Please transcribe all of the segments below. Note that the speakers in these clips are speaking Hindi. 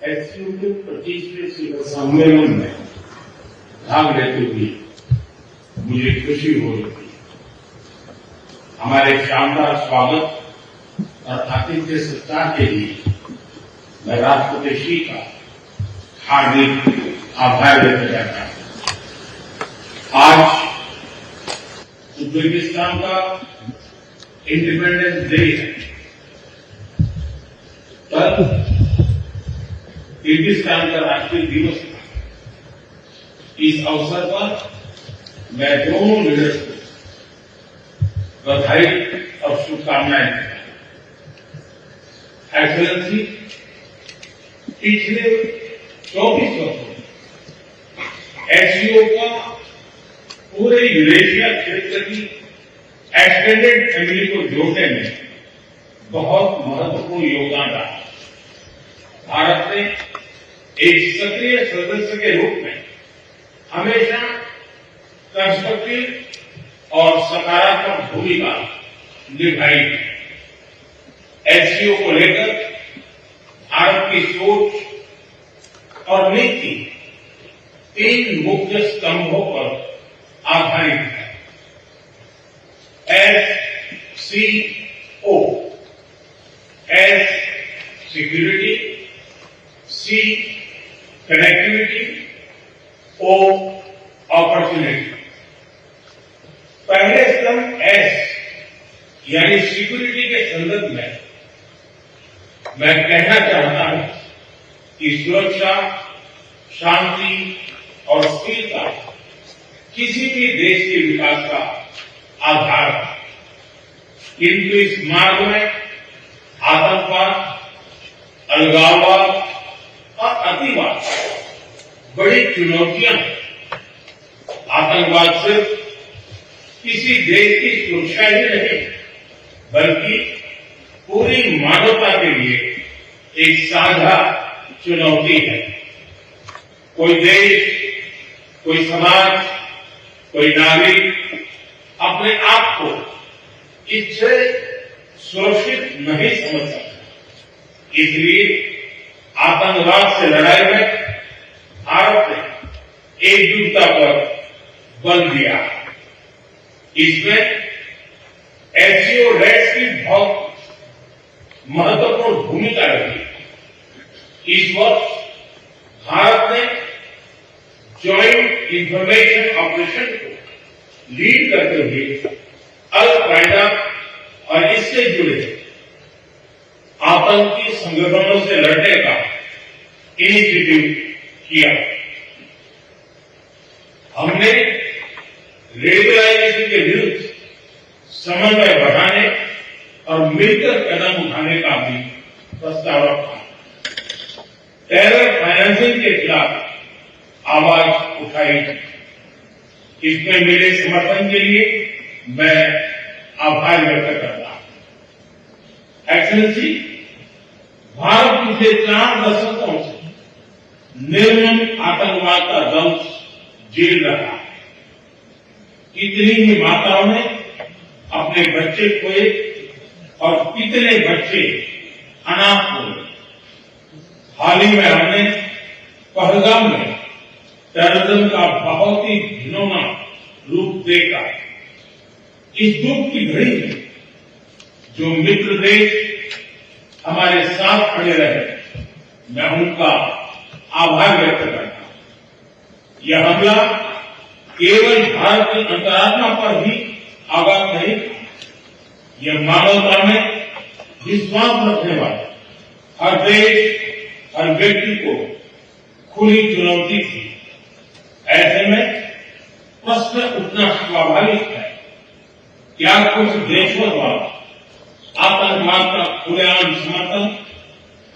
एससीओ के 25वें शिखर सम्मेलन में भाग लेते हुए मुझे खुशी हो रही थी। हमारे शानदार स्वागत और आतिथ्य सत्कार के लिए मैं राष्ट्रपति श्री का हार्दिक आभार व्यक्त करता हूं। आज उज्बेकिस्तान का इंडिपेंडेंस डे है। कल किर्गिस्तान का राष्ट्रीय दिवस था। इस अवसर पर मैं दोनों लीडर्स को बधाई और शुभकामनाएं देता हूं। एक्सेलेंसी, पिछले 24 वर्षों में एससीओ का पूरे यूरेशिया क्षेत्र की एक्सटेंडेड फैमिली को जोड़ने में बहुत महत्वपूर्ण योगदान रहा। भारत ने एक सक्रिय सदस्य के रूप में हमेशा कंस्ट्रक्टिव और सकारात्मक भूमिका निभाई है। एससीओ को लेकर भारत की सोच और नीति 3 मुख्य स्तंभों पर आधारित है। एससीओ, एस सिक्योरिटी, सी कनेक्टिविटी, ओ अपॉर्चुनिटी। पहले स्तंभ एस यानी सिक्योरिटी के संदर्भ में मैं कहना चाहता हूं कि सुरक्षा, शांति और स्थिरता किसी भी देश के विकास का आधार है। किंतु इस मार्ग में आतंकवाद, अलगाववाद और अतिवाद बड़ी चुनौतियां हैं। आतंकवाद सिर्फ किसी देश की सुरक्षा ही नहीं बल्कि पूरी मानवता के लिए एक साझा चुनौती है। कोई देश, कोई समाज, कोई नागरिक अपने आप को इससे सुरक्षित नहीं समझ सकता। इसलिए आतंकवाद से लड़ाई में भारत ने एकजुटता पर बल दिया। इसमें एससीओ रेट्स की बहुत महत्वपूर्ण भूमिका रही। इस वर्ष भारत ने ज्वाइंट इंफॉर्मेशन ऑपरेशन को लीड करते हुए अल कायदा और इससे जुड़े आतंकी संगठनों से लड़ने का इनिशिएटिव किया। हमने रेडिकलाइजेशन के विरुद्ध समन्वय बढ़ाने और मिलकर कदम उठाने का भी प्रस्ताव रखा। टेरर फाइनेंसिंग के खिलाफ आवाज उठाई। इसमें मेरे समर्थन के लिए मैं आभार व्यक्त करता हूं। एक्सेलेंसी, भारत पिछले 4 दशकों से निर्मम आतंकवाद का दंश झेल रहा है। कितनी ही माताओं ने अपने बच्चे खोए और कितने बच्चे अनाथ हुए। हाल ही में हमने पहलगाम में टेररिज्म का बहुत ही घिनौना रूप देखा। इस दुख की घड़ी में जो मित्र देश हमारे साथ खड़े रहे, मैं उनका आभार व्यक्त करता हूं। यह हमला केवल भारत की अंतरात्मा पर ही आघात नहीं था, यह मानवता में विश्वास रखने वाले हर देश, हर व्यक्ति को खुली चुनौती थी। ऐसे में प्रश्न उठना स्वाभाविक है, क्या कुछ देशों द्वारा आतंकवाद का खुलेआम समर्थन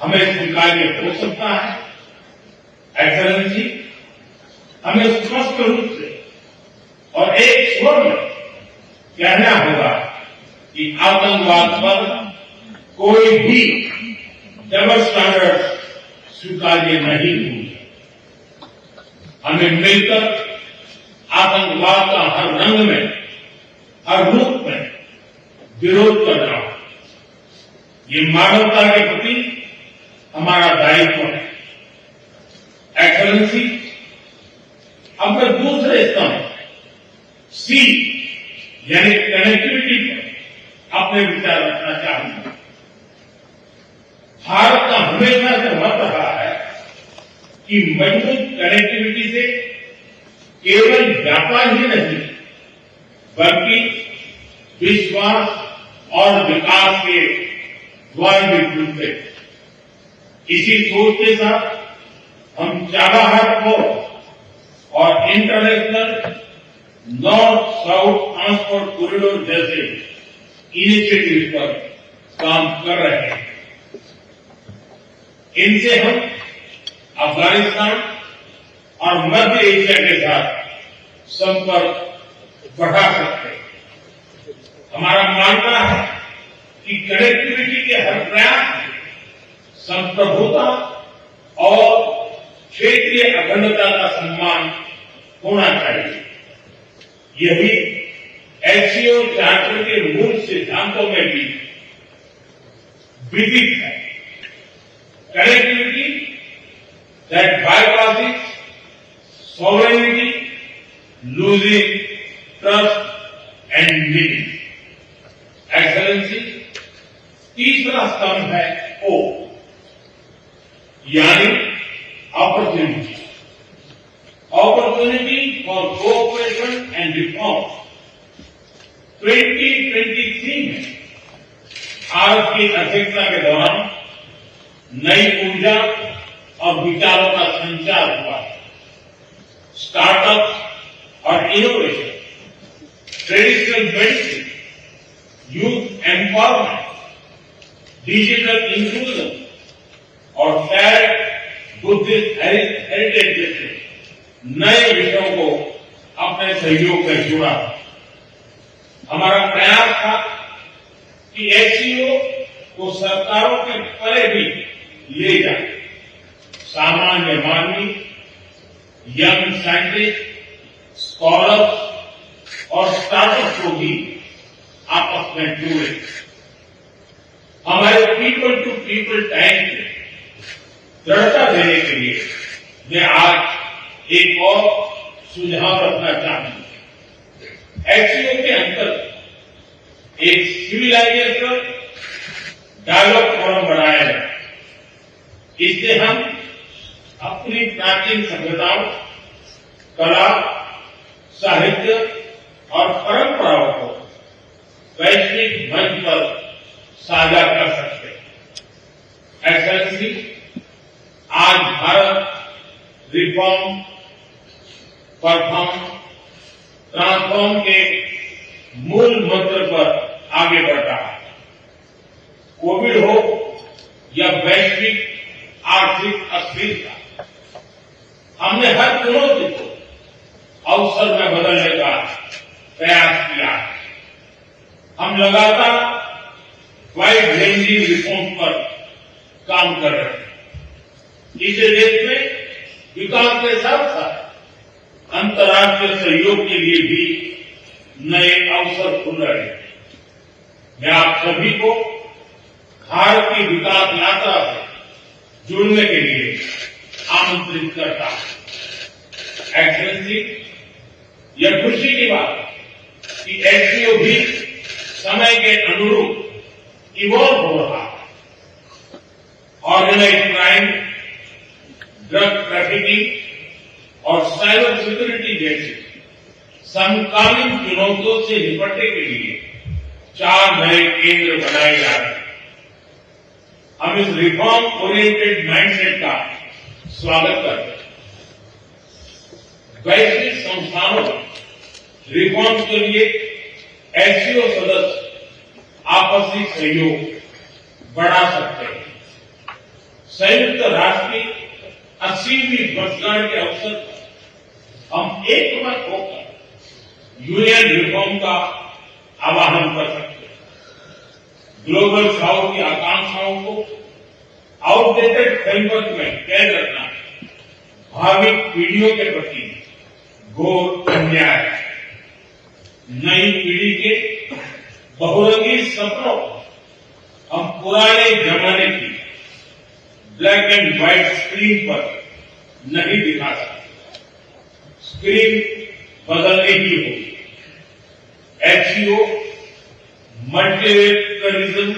हमें स्वीकार्य हो सकता है? एक्सेलेंसी, हमें स्पष्ट रूप से और एक स्वर में कहना होगा कि आतंकवाद पर कोई भी डबल स्टैंडर्ड स्वीकार्य नहीं हुई। हमें मिलकर आतंकवाद का हर रंग में, हर रूप में विरोध करना होगा। ये मानवता के प्रति हमारा दायित्व है। एक्सेलेंसी, अब मैं दूसरे स्तंभ सी यानी कनेक्टिविटी पर अपने विचार रखना चाहूंगा। भारत का हमेशा से मत रहा है कि मजबूत कनेक्टिविटी से केवल व्यापार ही नहीं बल्कि विश्वास और विकास के द्वार भी खुलते। इसी सोच के साथ हम चाबहार पोर्ट और international north south transport corridor जैसे इनिशिएटिव पर काम कर रहे हैं। इनसे हम अफगानिस्तान और मध्य एशिया के साथ संपर्क बढ़ा सकते हैं। हमारा मानना है कि कनेक्टिविटी के हर प्रयास में संप्रभुता और क्षेत्रीय अखंडता का सम्मान होना चाहिए। यही एससीओ चार्टर के मूल सिद्धांतों में भी विदित है। Connectivity that bypasses sovereignty, losing trust and meaning. Excellency, तीसरा स्तंभ है ओ यानी opportunity. Opportunity for cooperation and reform. 2023 में भारत की अध्यक्षता के दौरान नई ऊर्जा और विचारों का संचार हुआ है। स्टार्टअप और innovation, traditional medicine, youth empowerment, digital inclusion और शेयर्ड बुद्धिस्ट हेरिटेज जैसे नए विषयों को अपने सहयोग में जोड़ा। हमारा प्रयास था कि एससीओ को सरकारों के परे भी ले जाए। सामान्य मानवी, यंग साइंटिस्ट, स्कॉलर्स और स्टार्टअप को भी आपस में जोड़े। हमारे पीपल टू पीपल टाइम में दृढ़ता देने के लिए मैं आज एक और सुझाव रखना चाहूंगा। एससीओ के अंतर्गत एक सिविलाइजेशन डायलॉग फोरम बनाया जाए। इससे हम अपनी प्राचीन सभ्यताओं, कला, साहित्य और परंपराओं को वैश्विक मंच पर साझा कर सकते हैं। एक्सेलेंसी, आज भारत रिफॉर्म, परफॉर्म, ट्रांसफॉर्म के मूल मंत्र पर आगे बढ़ रहा है। कोविड हो या वैश्विक आर्थिक अस्थिरता, हमने हर चुनौती को अवसर में बदलने का प्रयास किया है। हम लगातार वाइड रेंजिंग रिफॉर्म पर काम कर रहे हैं। इसे देश में विकास के साथ साथ अंतर्राष्ट्रीय सहयोग के लिए भी नए अवसर खुल रहे हैं। मैं आप सभी को भारत की विकास यात्रा से जुड़ने के लिए आमंत्रित करता हूं। एक्सेलेंसी, यह खुशी की बात है कि एससीओ भी समय के अनुरूप इवॉल्व हो रहा है। ऑर्गेनाइज्ड क्राइम, ड्रग ट्रैफिकिंग और साइबर सिक्योरिटी जैसी समकालीन चुनौतियों से निपटने के लिए 4 नए केंद्र बनाए जा रहे हैं। हम इस रिफॉर्म ओरिएंटेड माइंडसेट का स्वागत करते हैं। वैश्विक संस्थानों में रिफॉर्म के लिए एससीओ सदस्य आपसी सहयोग बढ़ा सकते हैं। संयुक्त राष्ट्र की 80वीं वर्षगांठ के अवसर पर हम एकमत होकर यूएन रिफॉर्म का आह्वान कर सकते हैं। ग्लोबल साउथ की आकांक्षाओं को आउटडेटेड फ्रेमवर्क में कैद रखना भावी पीढ़ियों के प्रति घोर अन्याय है। नई पीढ़ी के बहुरंगी सपनों को हम पुराने जमाने की ब्लैक एंड व्हाइट स्क्रीन पर नहीं दिखा सकते, स्क्रीन बदलने की होगी। एचसीओ मल्टीलेटरलिज्म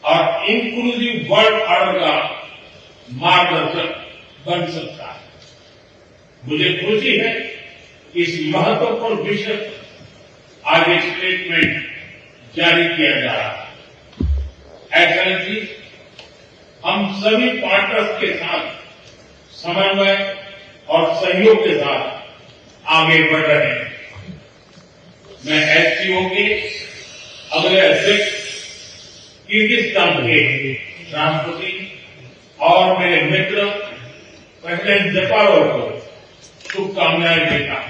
और इंक्लूसिव वर्ल्ड ऑर्डर का मार्गदर्शक बन सकता है। मुझे खुशी है कि इस महत्वपूर्ण विषय पर आज एक स्टेटमेंट जारी किया जा रहा है। एक्सेलेंसी, हम सभी पार्टनर्स के साथ समन्वय और सहयोग के साथ आगे बढ़ रहे हैं। मैं एचसीओ के अगले अध्यक्ष किर्गिस्तान के राष्ट्रपति और मेरे मित्र प्रेसिडेंट जपारोव को शुभकामनाएं देता हूं।